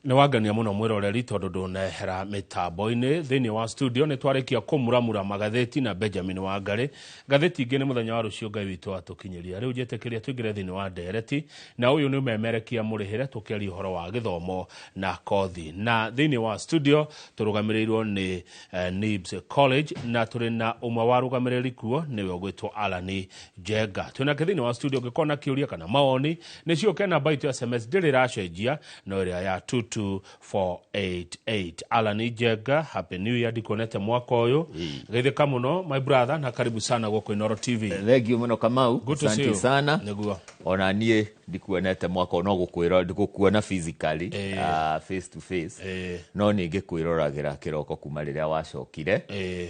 Nĩ wangania mũno mwĩroreri tondũ ndũnehera mĩtambo-inĩ thĩinĩ wa studio nĩ twarĩkia kũmuramura magathĩti na Benjamin Wangari. Ngathĩti ingĩ nĩ mũthenya wa rũciũ Ngai witũ atũkinyeria. Rĩu njĩtĩkĩria tũingĩre thĩinĩ wa ndereti na ũyũ nĩ ũmemerekia mũrĩhĩre tũkĩaria ũhoro wa gĩthomo na kothi. Na thĩinĩ wa studio tũrũgamĩrĩirwo nĩ NIBS College na tũrĩ na ũmwe wa rũgamĩrĩri kuo nĩwe ũgwĩtwo Alan Njenga. Twĩnake thĩinĩ wa studio ũngĩkorwo na kĩũria kana mawoni nĩcioke namba itũ ya SMS ndĩrĩ ĩracenjia no ĩrĩa ya 22488. Alan Njenga, happy new year ndikonete mwaka ũyũ. Geithĩka mũno my brother na karibu sana gũkũ Inooro TV. Thank you mũno Kamau. Asante sana. Nĩguo. Ona niĩ ndikuonete mwaka no gũkwĩra ndikuona physically face to face. No ningĩ kwĩroragĩra kĩroko kuma rĩrĩa wacokire.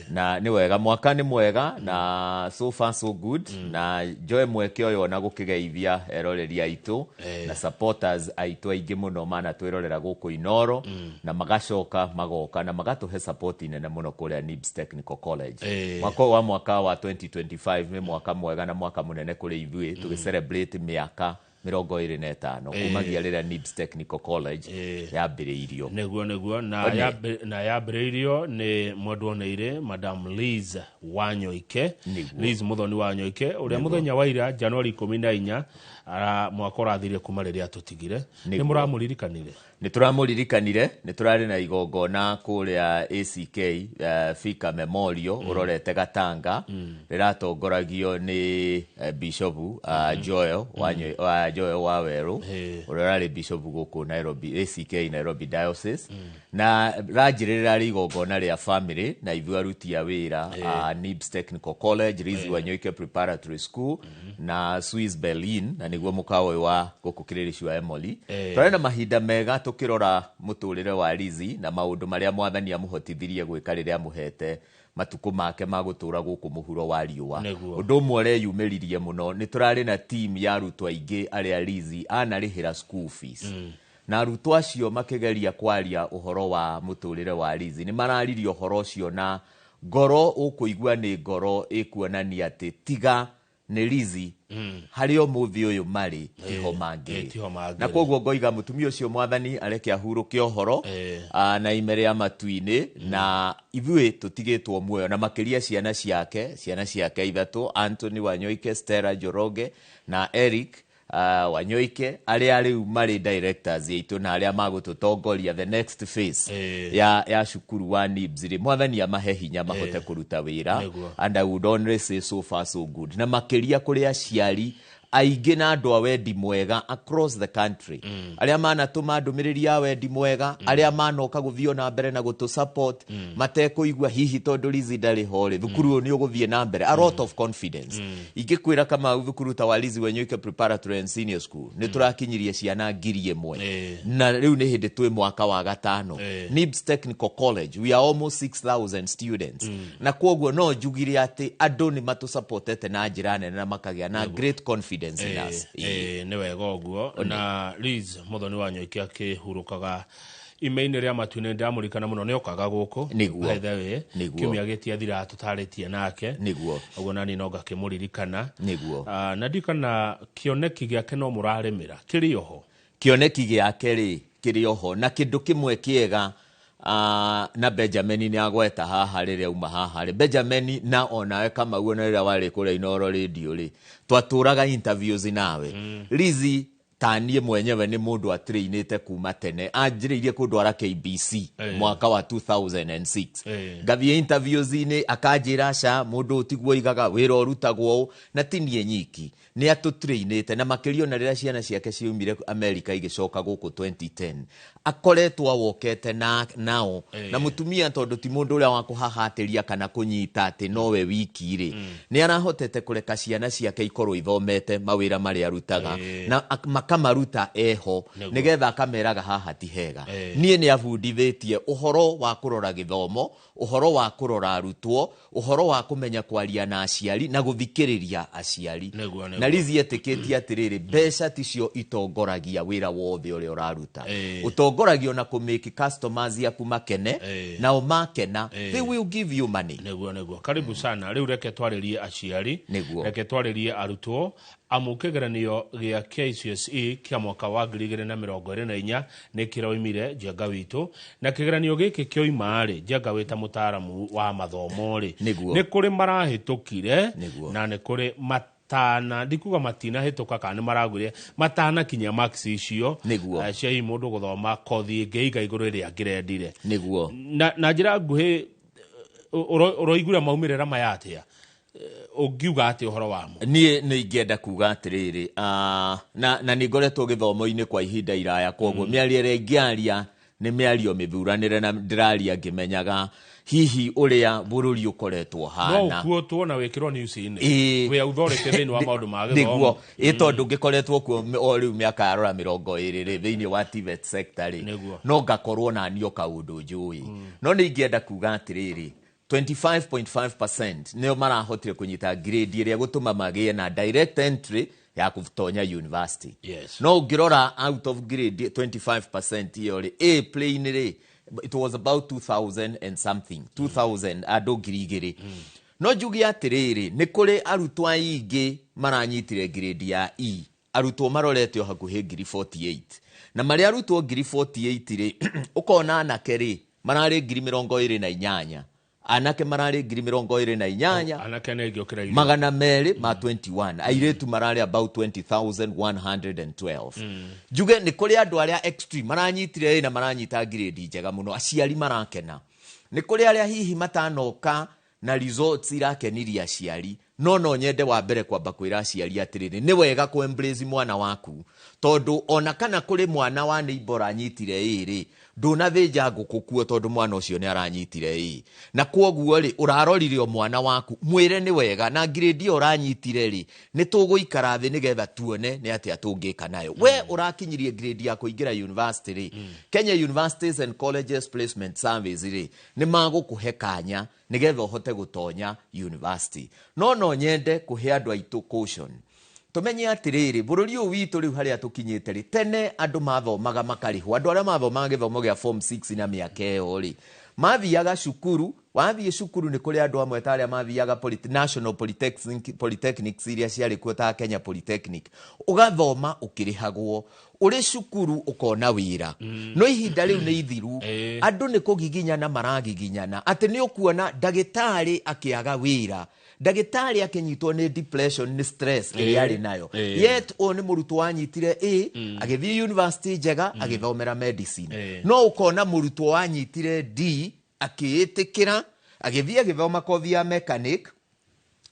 Na nĩ wega mwaka nĩ mwega na so far so good na joy mweke ũyũ na gũkĩgeithia eroreri aitũ na supporters aitũ aingĩ mũno mana twĩrorera gũkũ Inooro na magacoka magoka na magatũhe support nene mũno kũrĩa NIBS Technical College. Mwaka wa 2025 nĩ mwaka mwega na mwaka mũnene kũrĩ ithuĩ tũgĩcelebrate mĩaka 25 kumagia rĩrĩa NIBS Technical College yambĩrĩirio. Nĩguo na yambĩrĩirio nĩ mwendwoneire Madam Liz Wanyoike. Liz Muthoni Wanyoike ũrĩa mũthenya wa ira January 14 mwaka ũrathire kuma rĩrĩa tũtigire. Nĩ mũramũririkanire? Nĩ tũramũririkanire, nĩ tũrarĩ na igongona kũrĩa ACK Fika Memorial ũrorete Gatanga rĩratongoragio nĩ Bishop Joel Waweru ũrĩa Bishop gũkũ Nairobi ACK Nairobi Diocese na ranjĩrĩra igongona rĩa family na ithuĩ aruti a wĩra NIBS Technical College, Liz Wanyoike Preparatory School na Swiss Berlin na nĩguo mũkawa wa gũkũ Kĩrĩrĩci wa Emoli. Twarĩ na mahinda mega tukirora mũtũrĩre wa Liz na maũndũ marĩa mwathani amũhotithirie gwĩka rĩrĩa amũhete matuko make magũtũra gũkũ mũhuro wa riũa. Ũndũ ũmwe ũreyumĩririe mũno nĩ tũrarĩ na team ya arutwo aingĩ arĩa Liz anarĩhĩra school fees. Na arutwo acio makĩgeria kwaria ũhoro wa mũtũrĩre wa Liz nĩ mararirie ũhoro ũcio na ngoro ũkũigua nĩ ngoro ĩkuonania atĩ tiga nĩ Liz harĩ mũthĩ ũyũ marĩ kĩhomangĩ. Na koguo ngoiga mũtumia ũcio mwathani areke ahurũke ũhoro na imere ya matu-inĩ na ithuĩ tũtigĩtwo muoyo na makĩria ciana ciake ithatũ, Anthony Wanyoike, Stella Njoroge na Eric Wanyoike arĩa rĩu marĩ directors yaitũ na arĩa magũtũtongoria the next phase ya cukuru wa NIBS mwathani amahe hinya mahote kũruta wĩra. And I would only say so far so good na makĩria kũrĩ aciari aingĩ na andũ a wendi mwega across the country arĩa manatũma ndũmĩrĩri ya wendi mwega arĩa manoka gũthio na mbere na gũtũ support matekũigua hihi tondũ Liz ndarĩ hore thukuru nĩ ũgũthiĩ na mbere a lot of confidence. Ingĩkwĩra kama thukuru ta wa Liz Wanyoike Preparatory and Senior School nĩ tũrakinyirie ciana 1,000 na rĩu nĩ hĩndĩ twĩ mwaka wa gatano. NIBS Technical College we are almost 6,000 students na koguo no njugire atĩ andũ nĩ matũsupportete na njĩra nene na makagĩa na great confidence. Nĩ wega ũguo na Liz Muthoni Wanyoike akĩhurũkaga ime-inĩ rĩa matu-inĩ ndamũrikana mũno nĩ okaga gũkũ wethewe kiumia gĩtiathira tũtarĩtie nake ũguo nani no ngakĩmũririkana na ndikana kĩoneki gĩake no mũrarĩmĩra kĩrĩ oho. Kĩoneki gĩake kĩrĩ oho na kĩndũ kĩmwe kĩega na Benjamin nĩ agweta haha rĩrĩa uma haha Benjamin na onawe kama uona rĩrĩa warĩ kũrĩa Inooro radio twatũraga interviews nawe. Liz taniĩ mwenyewe nĩ mũndũ atrainĩte kuma tene anjĩrĩirie kũndwara KBC mwaka wa 2006 ngathiĩ interviews-inĩ akanjĩra aca mũndũ ũtiguo igaga wĩra ũrutagwo na tinie nyiki nĩ atũtrainĩte na makĩrio na rĩrĩa ciana ciake ciumire America igĩcoka gũkũ 2010 akoretwo awokete nao na mũtumia tondũ ti mũndũ ũrĩa wakũhahatĩria kana kũnyita atĩ nowe wiki nĩ arahotete kũreka ciana ciake ikorwo ithomete mawĩra marĩa arutaga na makamaruta eho nigetha akameraga haha ti hega. Niĩ nĩ abundithĩtie ũhoro wa kũrora gĩthomo, ũhoro wa kũrora arutwo, ũhoro wa kũmenya kwaria na aciari na gũthikĩrĩria aciari. Na Liz etĩkĩtie atĩrĩrĩ mbeca ticio itongoragia wĩra wothe ũrĩa ũraruta. Ũtongoragio na kũmake customers yaku makene nao makena they will give you money. Nĩguo karibu sana rĩu reke twarĩrie aciari reke twarĩrie arutwo amu kigeranio gĩa KCSE kia mwaka wa 2024 nĩ kĩroimire Njenga witũ na kigeranio gĩkĩ kĩoima-rĩ Njenga wĩta mũtaaramu wa mathomo-rĩ nĩ kũrĩ marahĩtũkire na nĩ kũrĩ matana ndikuga matina hĩtũka kana maragũrire matana kinya max icio cia mũndũ gũthoma kothi ĩngĩ iga igũrũ ĩrĩa angĩrendire na njĩra nguhĩ ũroigura maumĩrĩra maya atĩa ũngiuga atĩ ũhoro wamo niĩ nĩ ingĩenda kuga atĩrĩrĩ na nĩ ngoretwo gĩthomo-inĩ kwa ihinda iraya koguo mĩario ĩrĩa ingĩaria nĩ mĩario mĩthuranĩre na ndĩraria ngĩmenyaga hihi ũrĩa bũrũri ũkoretwo hana no kuotwo na wĩkĩrwo news-inĩ wĩ authority thĩinĩ wa maũndũ ma gĩthomo nĩguo tondũ ngĩkoretwo kuo o rĩu mĩaka yarora 20 thĩinĩ wa TVET sector no ngakorwo na nio kaũndũ njũĩ no nĩ ingĩenda kuga atĩrĩrĩ 25.5% nĩo marahotire kũnyita grade ĩrĩa gũtũma magĩe na direct entry ya kutonya university. No ngirora out of grade 25% iyo A plain it was about 2000 and something 2000 andũ ngiri no njugi atiriri nĩ kũrĩ arutwo aingĩ maranyitire grade ya E arutwo marorete hakuhĩ ngiri 48 na marĩa arutwo ngiri 48 ukona anake mararĩ ngiri 28 anake mararĩ ngiri 28 anake nĩ ngĩokĩra magana merĩ ma 21 airetu mararĩ about 20,112 njuge nĩ kũrĩ andũ arĩa extreme maranyitire na maranyita grade njega mũno aciari marakena nĩ kũrĩ arĩa hihi matanoka na results irakeniria aciari no nyende wa mbere kwamba kwĩra aciari atĩrĩrĩ nĩ wega kũ embrace mwana waku tondũ ona kana kũrĩ mwana wa neighbor anyitire ndũnathĩnja ngũkũ kuo tondũ mwana ũcio nĩ aranyitire na kwoguo ũrarorire o mwana waku mwĩre nĩ wega na grade ũranyitire nĩ tũgũikara thĩ nĩgetha tuone nĩ atĩa tũngĩka nayo we ũrakinyirie grade ya kũingĩra university Kenya Universities and Colleges Placement Service nĩ magũkũhe kanya nĩgetha ũhote gũtonya university no nyende kũhe andũ aitũ caution tumenye atĩrĩrĩ bũrũri ũyũ witũ rĩu harĩa tũkinyĩte tene andũ mathomaga makarĩhwo andũ arĩa mathomaga gĩthomo gĩa form 6 na mĩaka ĩyo mathiaga cukuru wathiĩ cukuru nĩ kũrĩ andũ amwe ta arĩa mathiaga National Polytechnics iria ciarĩ kuo ta Kenya Polytechnic ũgathoma ũkĩrĩhagwo ũrĩ cukuru ũkona wĩra no ihinda rĩu nĩ ithiru andũ nĩ kũgiginyana maragiginyana atĩ nĩ ũkuona ndagĩtarĩ akĩaga wĩra ndagĩtarĩ akĩnyitwo nĩ depression nĩ stress ĩrĩa arĩ nayo yet o nĩ mũrutwo wanyitire agĩthiĩ university njega agĩthomera medicine no ũkona mũrutwo wanyitire D akĩĩtĩkĩra agĩthiĩ agĩthoma kothi ya mechanic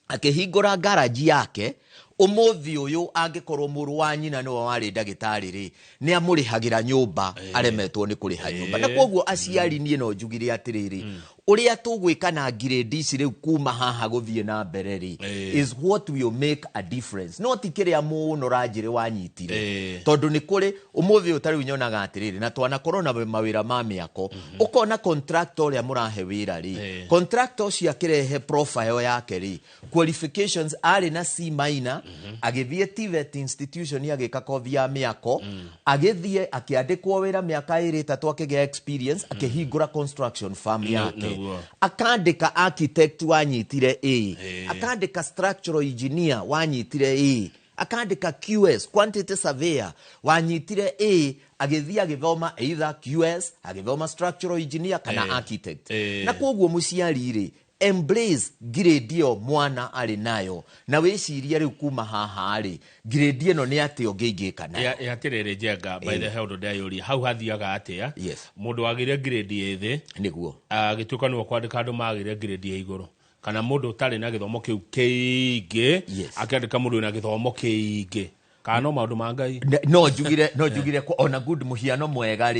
akĩhingũra garage yake umuthi uyu angĩkorwo mũrũ wa nyina nĩwe warĩ ndagĩtarĩ nĩ amũrĩhagĩra nyũmba aremetwo nĩ kũrĩha nyũmba na kwoguo aciari niĩ no njugire atĩrĩrĩ ũrĩa tũgwĩka na grade ici rĩu kuma haha gũthiĩ na mbere is what will make a difference no ti kĩrĩa mũno ranjĩrĩ wanyitire tondũ nĩ kũrĩ ũmũthĩ ũtarĩ nyonaga atĩrĩrĩ na twanakorwo na mawĩra ma mĩako ũkona contractor ũrĩa mũrahe wĩra contractor ũcio akĩrehe profile yake qualifications arĩ na C minor agĩthiĩ TVET institution agĩka kothi ya mĩako agĩthiĩ akĩandĩkwo wĩra mĩaka 2-3 akĩgĩa experience akĩhingũra construction firm yake akandĩka architect wanyitire akandĩka structural engineer wanyitire akandĩka QS quantity surveyor wanyitire agĩthiĩ agĩthoma either QS agĩthoma structural engineer kana architect na kwoguo mũciari embrace grade yo mwana arĩ nayo na wĩciria rĩu kuma haha grade ĩno nĩ atĩ ũngĩingĩka nayo yatirĩrĩ Njenga by the hell ndayũria hau hathiaga atĩa mũndũ wagĩire grade thĩ nĩguo agĩtuĩka nĩwe kwandĩka andũ magĩire grade ya igũrũ kana mũndũ ũtarĩ na gĩthomo kĩu kĩingĩ akĩandĩka mũndũ na gĩthomo kĩingĩ kana no maũndũ ma Ngai no njugire ona good mũhiano mwega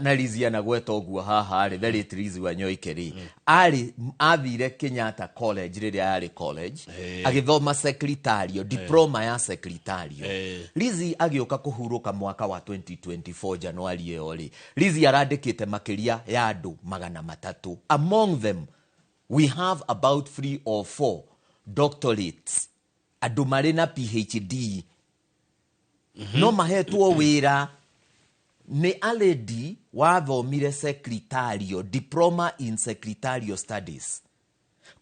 na Liziana gweta ũguo haha very Lizi Wanyoike athire Kenyatta College rĩrĩa yarĩ college agĩthoma secretarial diploma ya secretarial Lizi agĩũka kũhurũka mwaka wa 2024 January ĩyo Lizi arandĩkĩte makĩria ya andũ 300 among them we have about 3 or 4 doctorates andũ marĩ na PhD no mahetwo wĩra ni already wathomire secretarial diploma in secretarial studies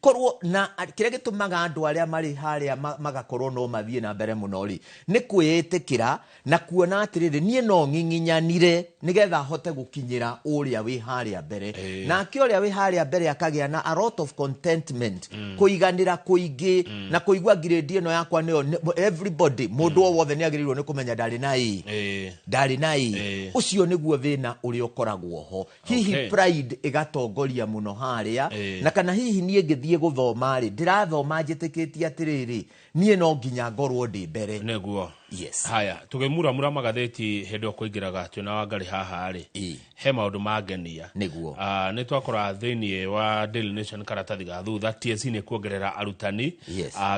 korwo na kire gitumaga andu aria mari haria magakorwo no mathie na mbere muno ri ni kwiitikira na kuona atiriri nie no nginginyanire nigetha hote gukinyira uria wi haria mbere na ke uria wi haria mbere akagia na a lot of contentment kuiganira kuingi na kuigwa grade ino yakwa nio everybody mundu o wothe ni agirirwo ni kumenya ndari nai ucio niguo thina uri ukoragwo ho hihi pride igatongoria muno haria na kana hihi nie ngithie guthoma ri ndirathoma njitikitie atiriri nie no nginya ngorwo ndi mbere neguo yes haya tugemura magatheti hendo kuingiraga tuna Wangari haha ri he maundu mangenia neguo ni twakora thini wa Daily Nation karatathi ga thutha TSC ni kuongerera arutani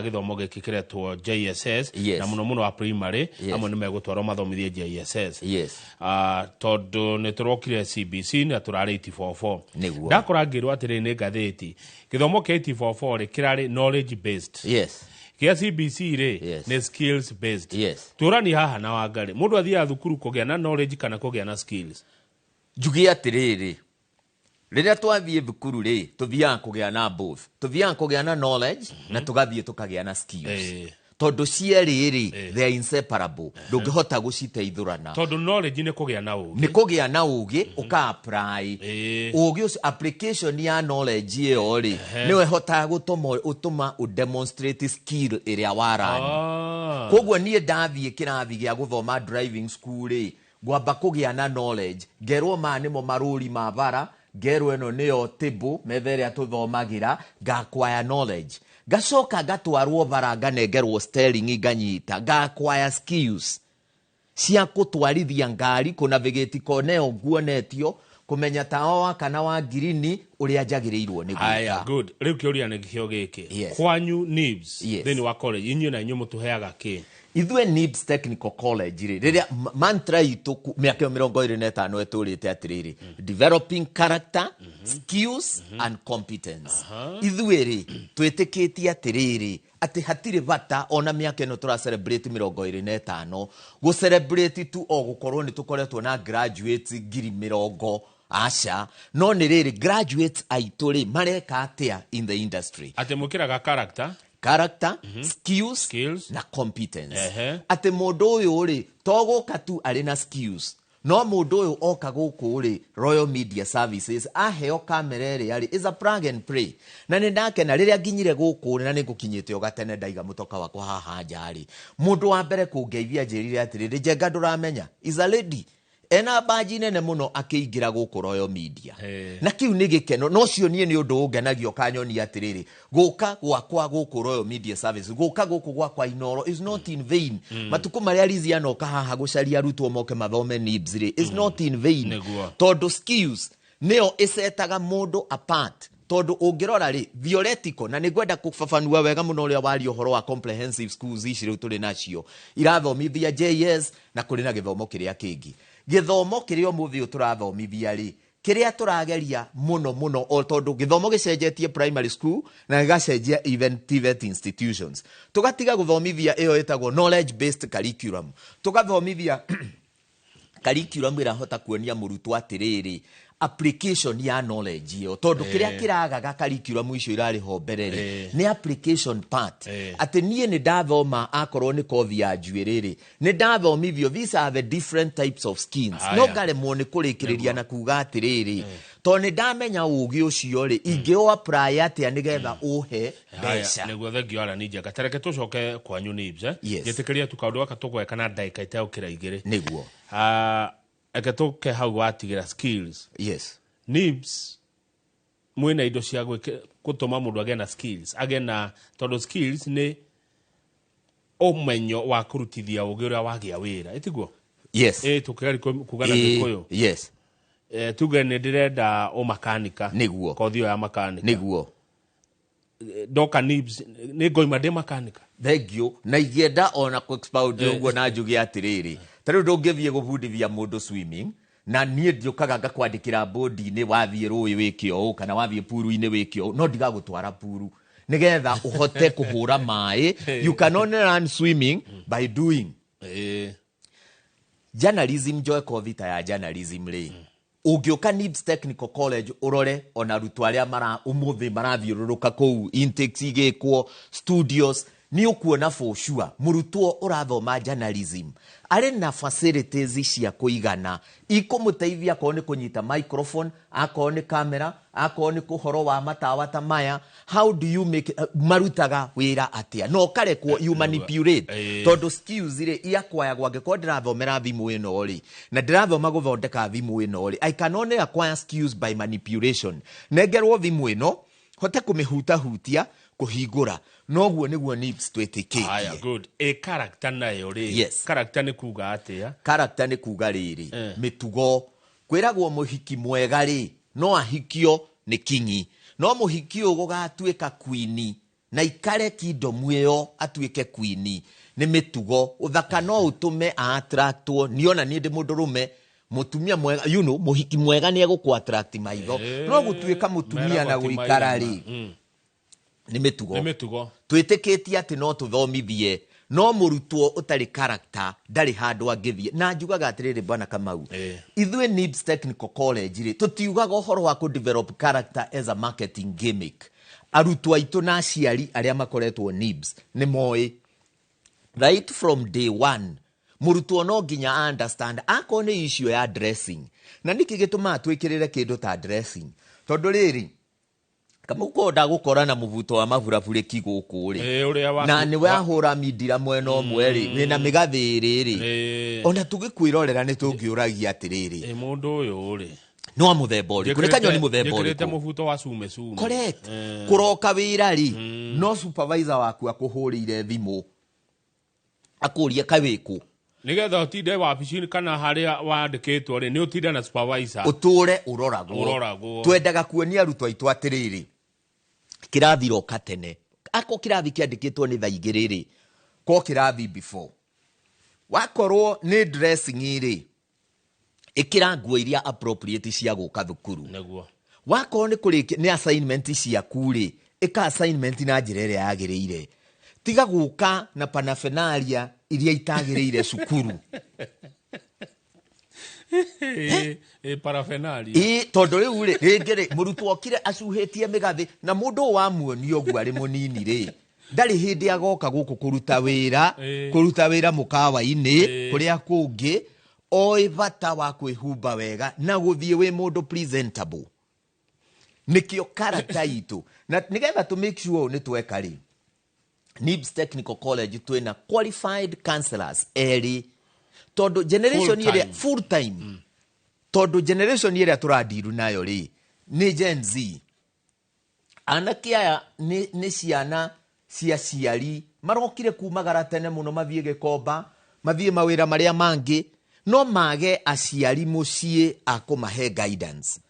githomo giki kiretwo JSS na muno wa primary amwe ni megutwarwo mathomithie JSS tondu ni turokire CBC na turari 84 ndakora ngirwa atiri ni gatheti githomo kia 84 ri kirari knowledge based kia CBC ri ni skills based turani haha na Wangari mundu athia thukuru kugia na knowledge kana kugia na skills jugi atiriri riria twathie thukuru ri tuthia kugia na both tuthia kugia na knowledge na tugathie tukagia na skills tondu cieri they are inseparable ndungihota guciteithurana tondu knowledge ni kugia na ugi uka apply ugi application ya knowledge iyo ri niwe hota gutuma demonstrate skill iria warani kogwo nie ndathie kirathi gia guthoma driving school ri gwamba kugia na knowledge gerwo manimo maruri mabara gerwo eno niyo table methere atuthomagira gakwaya knowledge gacoka gatwarwo baranga nengerwo steering nganyita gakwaya skills cia kutwarithia ngari kuna navigate koneo guonetio kumenya tawa kana wa girini uria jagirirwo ni gwika good riu kiuria ni gihio giki kwanyu NIBS thini wa college inyu na inyu mutuheaga ki ithwe NIBS Technical College riria mantra itu miaka 25 eturite atiriri developing character skills and competence ithwe ri twitikitie atiriri ati hatire bata ona miaka ino tura celebrate 25 go celebrate tu o gukorwo ni tukoretwo na graduates ngiri 100 asha no ni riri graduates aituri mareka atia in the industry ati mukiraga character skills na competence ati mundu uyu ri toguka tu ari na skills no mundu uyu oka guku ri Royal Media Services aheo kamera ri ari is a plug and play na ni ndake na riria nginyire guku na ni ngukinyite ogatene ndaiga mutoka wakwa haha njari mundu wa mbere kungeithia njirire atiri njenga nduramenya is a lady ena baji nene muno akiingira guku Royal Media na kiu ni gikeno no cio nie ni undu ungenagio kanyoni atiriri guka gwakwa guku Royal Media Service guka guku gwakwa Inoro is not in vain matuko maria Liziana oka haha gucaria rutwo moke mathome NIBS ri is not in vain tondu skills neo isetaga mundu apart tondu ungirora ri theoretical na nigwenda kufafanua wega muno ria wari uhoro wa comprehensive schools ici riu tuli nacio irathomithia JS na kuri na githomo kiria kingi githomo kiria umuthi turathomithia ri kiria turageria muno o tondu githomo gicenjetie primary school na gigacenjia even TVET institutions tugatiga guthomithia iyo etagwo knowledge based curriculum tugathomithia curriculum ira hota kuonia murutwo atiriri application ya knowledge yo tondu kiria kiragaga curriculum icio irari ho mbere ni application part ati nie ni ndathoma akorwo ni kothi ya njuiriri ni ndathomithio these are the different types of skills no ngare mo ni kurikiriria na kuga atiriri to ni ndamenya ugi ucio ri ingi o apply atia nigetha uhe mbeca niguo thengio ara ninja gatareke tucoke kwanyu NIBS gitikiria tukaundu waka tugweka na ndaika itaukira igiri niguo akatoke hau watigira skills NIBS mwina indo cia gutuma mundu agena skills agena tondu skills ni umenyo wa kurutithia ugi uria wagia wira itiguo tukari kugana gikuyu tugene ndirenda o makanika niguo kothio ya makanika niguo doka NIBS ni ngoima de makanika thengio na igienda ona ku expound uguo na njugi atiriri tariu ndungithie gubundithia mundu swimming na nie ndiokaga ngakwandikira bodi ni wathie rui wikio kana wathie puru-ini wikio no ndiga gutwara puru nigetha uhote kuhura mai you can only learn swimming by doing journalism joy kovita ya journalism ri Ungioka NIBS Technical College urore ona arutwo aria umuthi marathiururuka kou intakes igikwo studios ni ukuona for sure murutwo urathoma journalism ari na facilities cia kuigana ikumuteithia ko ni kunyita microphone ako ni camera ako ni kuhoro wa matawa ta maya. How do you make marutaga wira atia no karekwo you manipulate tondu skills ire iakwaya gwake ko ndirathomera thimu ino ri na ndirathoma guthondeka thimu ino ri I can only acquire skills by manipulation. Nengerwo thimu ino hote kumihuta hutia kuhingura noguo niguo NIBS twitikitie. Aya good. Character nayo ri. Yes. Character ni kuga atia? Character ni kuga riri mitugo kwiragwo muhiki mwega ri no ahikio ni kingi no muhikio gugatuika queen na ikare kingdom iyo atuike queen ni mitugo uthaka no utume attractwo niona ni ndi mundurume mutumia mwega muhiki mwega ni egukwa attract maitho no gutuika mutumia na guikara ri ni mitugo twitikitie ati no tuthomithie no murutwo utari character ndari handu angithie na njugaga atiriri bwana Kamau ithwe NIBS Technical College ri tutiugaga uhoro wa ku develop character as a marketing gimmick. Arutwo aitu na aciari aria makoretwo NIBS ni moi right from day one murutwo no nginya understand ako ni issue ya dressing na niki gituma twikirire kindu ta dressing tondu riri kama ukoda gukora na muvuto wa maburabure kiguku ri na ni wahura midira mweno mweri wina migathiri ri ona tugikwirorera ni tungiuragia atiriri mundu uyu ri no muthemba uri kuri kanyoni muthemba uri yekirete muvuto wa sume correct kuroka wira ri no supervisor waku akuhurire thimu akuria kawiku nigetha utinde wabici kana haria wandikitwo ri ni utinde na supervisor uture uroragwo twendaga kuonia arutwo aitu atiriri kirathi roka tene ako kirathi kiandikitwo ni thaigiriri ko kirathi before wakorwo ni dressing iri ikira nguo iria appropriate cia guka thukuru neguo wakorwo ni kurikia ni assignment cia kuri ika assignment na njirere yagirire tiga guka na panafenalia iria itagirire cukuru parafenali tondu riu ri ringire murutwo okire acuhitie migathi na mundu wa muoni ogu ari munini ri ndari hindi agoka guku kuruta wira mukawa-ini kuria kungi oi bata wa kwihumba wega na guthie wi mundu presentable nikio character itu na nigetha to make sure ni tweka ri NIBS Technical College twina qualified counselors eri todo generation ire full time todo generation ire turadiru nayo ri ni Gen Z anakia ni ciana cia ciari marokire kumagara tene muno mathie gikomba mathie mawira maria mangi no mage aciari mucie akumahe guidance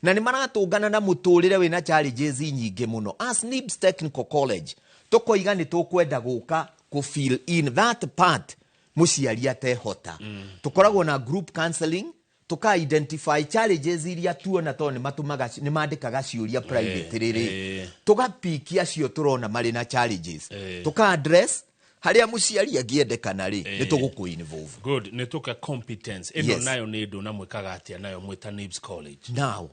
na ni maratungana na muturire wina challenges nyingi muno as NIBS Technical College tukoiga ni tukwenda guka ku fill in that part muciari atehota tukoragwo na group counseling tuka identify challenges iria tuona to ni matumaga ni mandikaga ciuria private riri tugapikia cio turona mari na challenges tuka address haria muciari agiendekana ri ni tuguku involve good ni tuka competence eno nayo ni ndu na mwikaga atia nayo mwita NIBS College now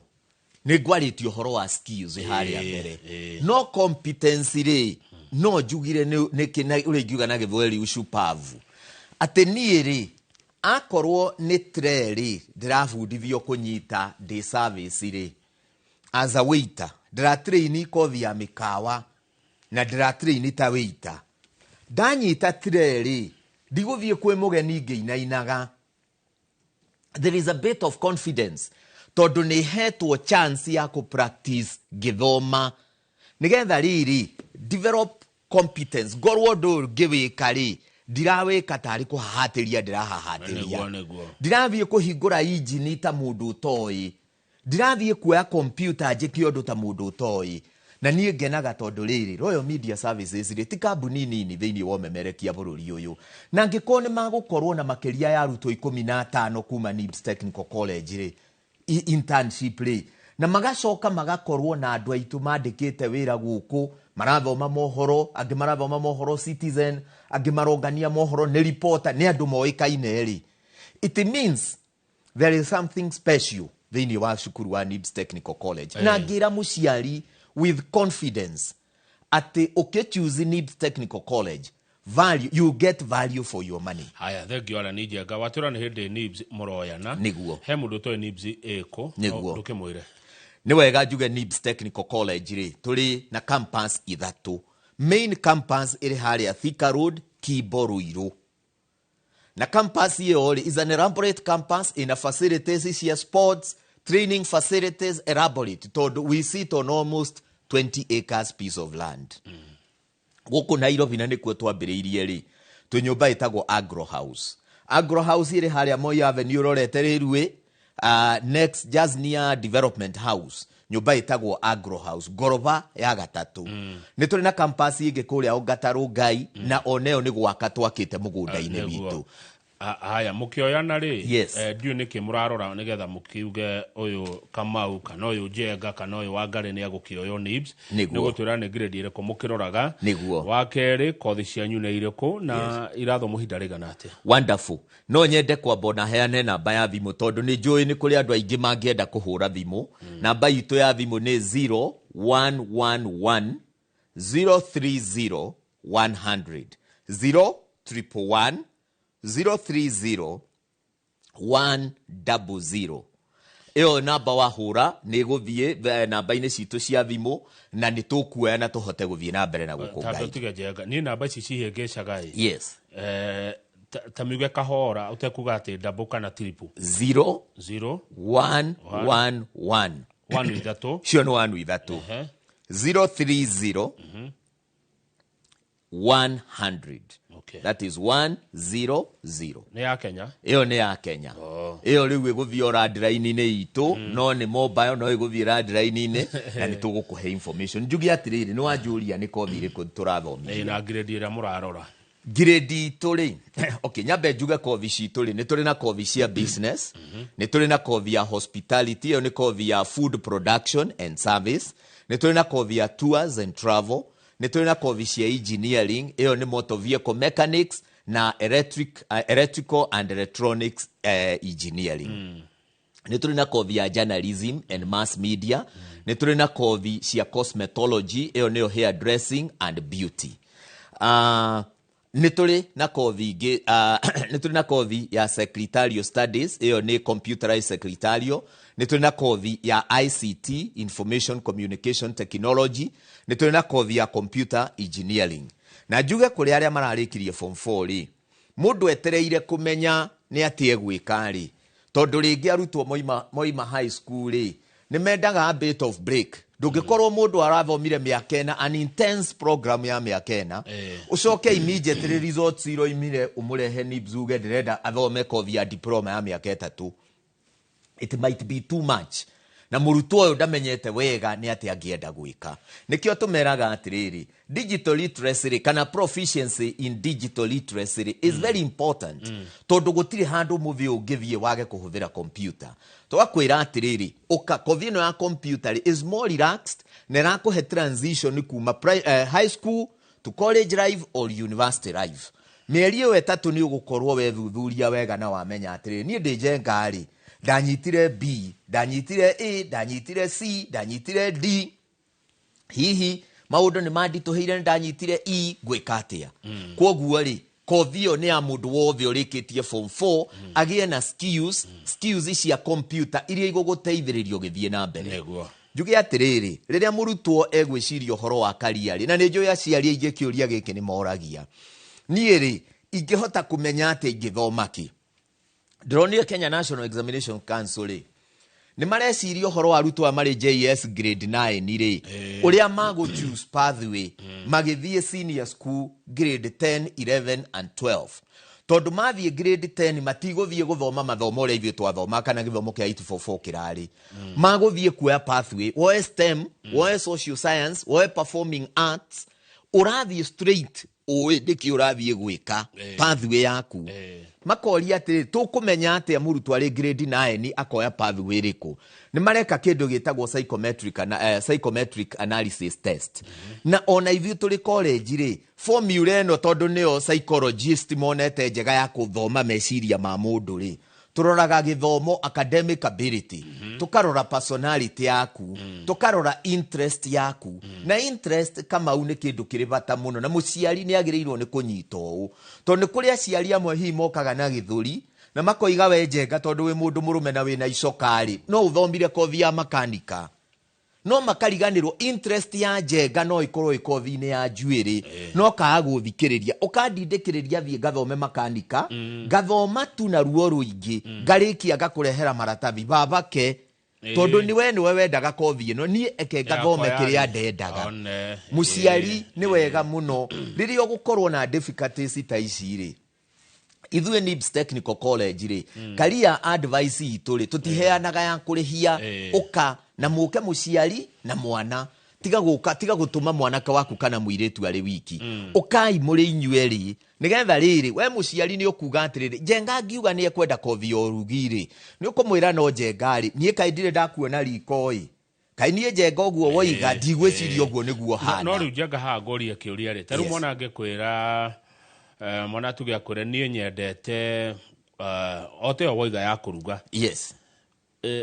ni gwaritio horo wa skills haria mbere no competence ri no jugire ni kina uri ngiuga na githweri ushupavu ateniiri akorwo ni treri ndirafundithio kunyita day service ri as a waiter ndiratrain kothi ya mikawa na ndiratrain ta waiter ndanyita treri ndiguthie kwi mugeni ngeinainaga there is a bit of confidence tondu ni hetwo chance ya ku practice githoma nigetha riri develop competence gorwo ndu ngiwika ri ndirawika tari kuhahatiria ndirahahatiria ndirathie kuhingura engine ta mundu utoi ndirathie kuoya computer njiki undu ta mundu utoi na nie ngenaga tondu riri Royal Media Services ri ti kambuni nini thiini wa memerekia bururi uyu na ngiko ni magukorwo na makeria ya arutwo 15 kuma NIBS Technical College ri internship ri na magacoka magakorwo na andu aitu mandikite wira guku marathoma mohoro angi marathoma mohoro Citizen angi marongania mohoro ni reporter ni andu moikaine ri it means there is something special thini wa cukuru wa NIBS Technical College na ngira muciari with confidence ati choose NIBS Technical College value, you get value for your money. Haya, thegio ala nijega watura ni hindi NIBS moroyana niguo he mundu to NIBS eko niguo nduke mwire ni wega njuge NIBS Technical College ri turi na campus ithatu. Main campus iri haria Thika Road Kibo Ruiru, na campus hiyo is an elaborate campus in a facilities cia sports training facilities elaborate. We sit on almost 20 acres piece of land. Guku Nairobi na nikuo twambiriirie ri tu nyumba itagwo Agro House. Agro House iri haria Moi Avenue rorete rirue next just near Development House. Nyumba itagwo Agro House goroba ya gatatu. Ni turi na campus ingi kuria Ongataru Ngai na oneo ni gwaka twakite mugunda-ini witu. Haya mukioyana ri yes. Ndiu niki murarora nigetha mukiuge uyu Kamau kana uyu Njenga kana uyu Wangari ni agukioyo NIBS niguo twira ni grade ireko mukiroraga niguo wakeri kothi cianyu ni ireko na iratho muhinda rigana atia. Wonderful. No nyende kwamba na heane namba ya thimu tondu ni njui ni kuri andu aingi mangienda kuhura thimu. Namba itu ya thimu ni 0111 030 100 0111 030 100. Eo namba wahura ni guthie namba-ini citu cia thimu na ni tukuoya na tuhote guthie na mbere na gukungai. Tando tiga Njenga ni namba ici cihengecaga i. Yes. Tamiuge kahora utekuga ati double kana triple. 0 0 1 1 1 1 ithatu. Cio no 1 ithatu. 030 100. Okay. That is 100. Ni ya Kenya. Iyo ni ya Kenya. Iyo riu iguthio radline itu no ni mobile no iguthio radline na ni tugukuhe information. Njugi atiriri ni wanjuria ni kothi iriku turathomithia. Na grade ira murarora. Grade tuli okay, nyambe njuge kothi citu ri ni turi na kothi cia business, ni turi na kothi ya hospitality, iyo ni kothi ya food production and service, ni turi na kothi ya tours and travel, ni turi na kothi cia engineering, iyo ni motor vehicle mechanics na electrical and electronics engineering. Ni turi na kothi ya journalism and mass media, ni turi na kothi cia cosmetology, iyo ni hair dressing and beauty. Nituri na kothi ingi nituri na kothi ya secretarial studies, iyo ni computerized secretarial. Nituri na kothi ya ICT, information communication technology. Nituri na kothi ya computer engineering. Na njuge kuri aria mararikirie form 4 ri mundu etereire kumenya ni atie gwika ri tondu ringi arutwo moima high school ri ni mendaga a bit of break. Ndungikorwo mundu arathomire miaka ena an intense program ya miaka ena ucoke immediately results iro imire umurehe NIBS uge ndirenda athome kothi ya diploma ya miaka 3. It might be too much. Na murutwo uyu ndamenyete wega ni ati angienda gwika. Nikio tumeraga atiriri digital literacy kana proficiency in digital literacy is very important. Tondu gutiri handu muthi ungithie wage kuhuthira computer. Twakwira atiriri kothi ino ya computer is more relaxed na rakuhe transition kuma high school to college life or university life. Mieri iyo 3 ni ugukorwo wethuthuria wega na wamenya atiriri ni ndi Njenga ri ndanyitire B, ndanyitire A, ndanyitire C, ndanyitire D. Hihi maundu ni mandituhire ndanyitire E gwika atia. Kwoguo ri kothi iyo ni ya mundu wothe urikitie form 4 agie na skills cia computer iria iguguteithiririo githie na mbere. Njuge atiriri riria murutwo egwiciria horo wa kariari na ni njoya ciari ingi kiuria giki ni moragia nie ri ingihota kumenya ati ingithoma ki. Ndronire Kenya National Examination Council ni mareciria horo wa arutwo amari JS grade 9 ri uria mago choose pathway magithie senior school grade 10 11 and 12. Tondu mathie grade 10 matiguthie guthoma mathomo uria ithuĩ twathoma kana githomo kia 844 kirari. Maguthie kuoya pathway woe STEM woe social science woe performing arts urathie straight oe ndiki urathie gwika pathway yaku. Makoria ati tukumenya ati ya murutwo ari grade 9 akoya pathway riku. Ni mareka kindu gitagwo psychometric analysis test. Na ona ithuĩ turi college ri formula eno tondu nio psychologist monete njega ya kuthoma meciria ma mundu ri turoraga githomo academic ability tukarora personality yaku tukarora interest yaku na interest kama une kindu kiri bata muno na muciari ni agirirwo ni kunyita uu tondu kuri aciari amwe hi mokaga na githuri na makoiga we njenga tondu wi mundu murume na wina icokari no uthomire kothi ya makanika no makariganirwo interest ya njenga no ikorwo ikothi-ini ya njuiri no kaaga guthikiriria ukandindikiriria thie gathome makanika gathoma tu na ruo ruingi ngarikia ngakurehera maratathi babake tondu niwe wendaga kothi ino nie eke gathome kiria ndendaga muciari ni wega muno riria gukorwo na difficulties ta ici ri ithuĩ NIBS Technical College ri career advice itu ri tutiheanaga ya kurihia uka na muke muciari na mwana tiga gutuma mwanake waku kana muiretu ari wiki ukai muri inyueri nigetha riri we muciari ni ukuga atiriri njenga ngiuga ni ekwenda kothi o rugiri ni ukumwira no njengari nie kaindire ndakuona rikoi kai nie njenga oguo woiga ndigwiciria oguo niguo hana no riu njenga hagoria kiuria ri taru mwana angekwira mwana tuge akure nie nyendete ote o woiga ya kuruga yes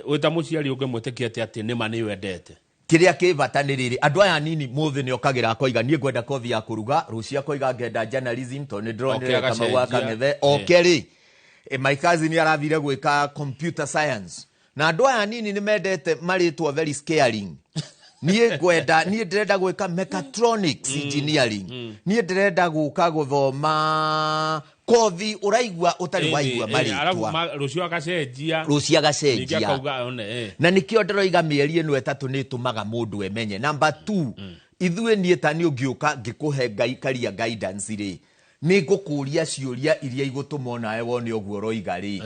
wita muciari ungemwitikia ati nima ni wendete kiria kibata ni riri andu aya nini muthi ni okagira koiga nie ngwenda kothi ya kuruga rucia koiga ngenda journalism to ni drone kama waka ngethe okeri my cousin ni aravire gwika computer science na andu aya nini ni mendete maritwo very scaring nie ndirenda gwika mechatronics engineering nie ndirenda guka guthoma kothi uraigua utari waigua maritwa rucio agacenjia na nikio ndiroiga mieri eno etatu ni tumaga mundu emenye number 2 ithuĩ nie tani ungiuka ngikuhe karia guidance ri ni ngukuria ciuria iria igutuma nawe wone oguo roiga ri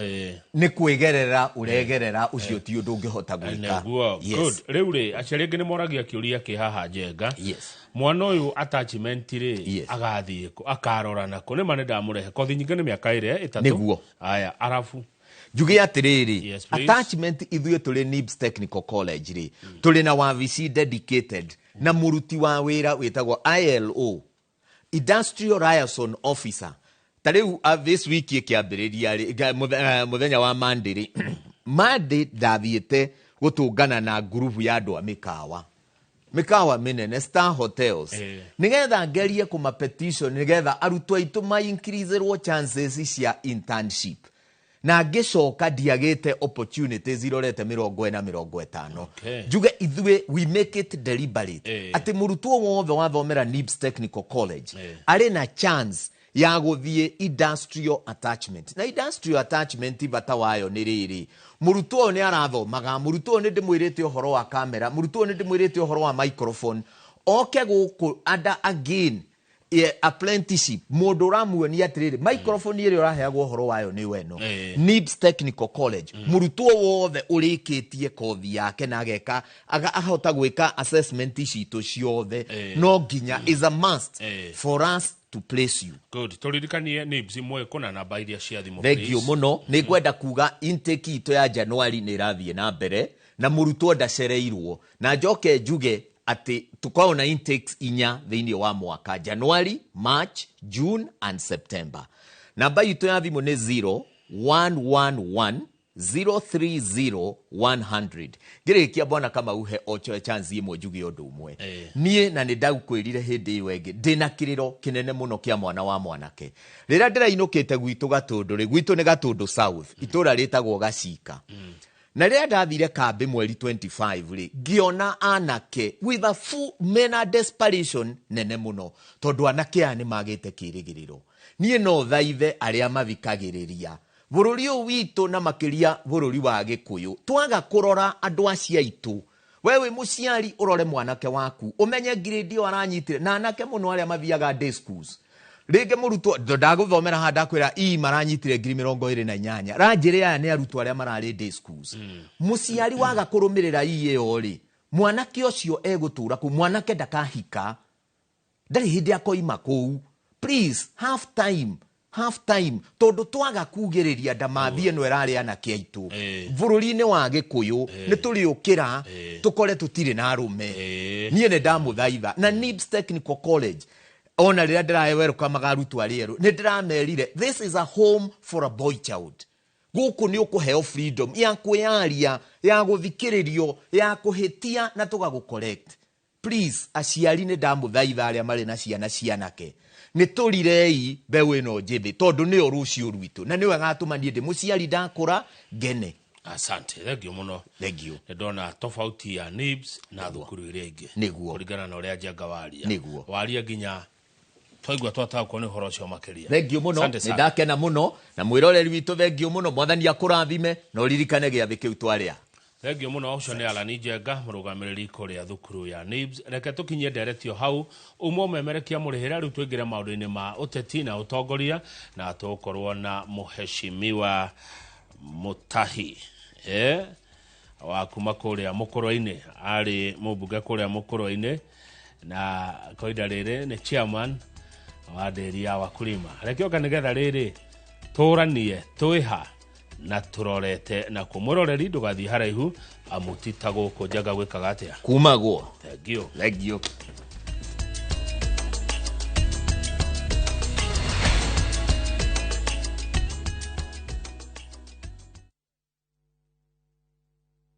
ni kwigerera uregerera ucio ti undu ungihota gwika good riu ri aciari ngi ni moragia kiuria ki haha njenga mwana uyu attachment ri agathie akarora nako ni mane ndamurehe kothi nyingi ni miaka ire 3 niguo aya arafu njuge atiriri attachment ithuĩ tuli NIBS Technical College ri tuli na wabici dedicated na muruti wa wira witagwo ILO Industrial Liaison Officer tariu this week ikiambiriria ri muthenya wa Monday ri Monday ndathiete gutungana na group ya andu a mikawa minene Star Hotels nigetha ngerie kuma petition nigetha arutwo aitu ma increase ro chances cia internship na ngicoka ndiagite opportunities irorete 40 na 50 njuge ithuĩ we make it deliberate ati murutwo wothe wathomera NIBS Technical College ari na chance ya guthie industrial attachment na industrial attachment bata wayo ni riri murutwo ni arathomaga murutwo ni ndimwirite uhoro wa camera murutwo ni ndimwirite uhoro wa microphone oke guku ada again apprenticeship mundu ramuonia atiriri microphone iri uraheagwo uhoro wayo ni weno NIBS Technical College murutwo wothe urikitie kothi yake na ageka ahota gwika assessment citu ciothe no nginya is a must for us to place you. Good. Turirikanie NIBS imwe kuna namba iria cia thimu. Thank you muno. Ni kwenda kuga intake ito ya January ni rathie na mbere na murutwo ndacereirwo na njoke njuge ati tukao na intakes inya thiini wa mwaka January, March, June and September. Namba ito ya thimu ni 0111 030 ngirikia bwana kama uhe ocho chance imwe njuge undu umwe nie na ni ndagukwirire hindi iyo engi ndina kiriro kinene muno kia mwana wa mwanake rira ndirainukite gwitu Gatundu ri gwitu ni Gatundu South itura ritagwo Gacika na rira ndathire kambi mweri 25 ri ngiona anake with a full mental desperation nene muno tondu anake ani magite kirigiriro nie no thaithe aria mathikagiriria bururi witu na makiria bururi wa Gikuyu twaga kurora andu acia itu wewe muciari urore mwanake waku umenye grade yo aranyitire na anake muno aria mathiaga day schools rege murutwo ndaguthomera handa kwira maranyitire 28 ranjire aya ni arutwo aria marari day schools muciari waga kurumirira iyo ri mwanake ucio egutura ku mwanake ndakahika ndari hindi akoima ku please have time tondu twaga kugiriria ndamathie no erari anake aitu bururi-ini wa Gikuyu ni turiukira tukore tutire na arume nie ne ndamuthaitha na NIBS Technical College ona rira ndirae welcome arutwo arieru ni ndiramerire this is a home for a boy child guku ni ukuheo freedom ya kwiaria ya guthikiririo ya kuhitia na tugagucorrect. Please aciari ni ndamuthaitha aria mari na ciana cianake ni turirei mbeu ino njithi tondu ni orucio rwitu na niwe gatumanie ndi muciari ndakura ngene. Asante, thengio muno. Thengio. Ndona tofauti ya NIBS na thukuru iria ingi. Niguo. Kuringana na uria Njenga waria. Niguo. Waria nginya twaigua twataga kuona horo ucio makiria. Thengio muno, ndakena muno na mwiroreri witu thengio muno mwathani akurathime na uririkane giathi kiu twaria. Thengio muno ucio ni Alani Njenga murugamiriri kuria thukuru ya NIBS. Reke tukinye directio hau umwe memerekia murihira riu twingire maundu-ini ma uteti na utongoria na tukorwo na muheshimiwa Mutahi wa kuma kuria Mukurwa-ini ari mubunge kuria Mukurwa-ini na koida riri ni chairman wa dairy ya wakulima. Rekioka nigetha riri turanie twiha na turorete na kumuroreri ndugathi haraihu amutita guku Njenga gwikaga atia kumagwo. thengio. Thengio.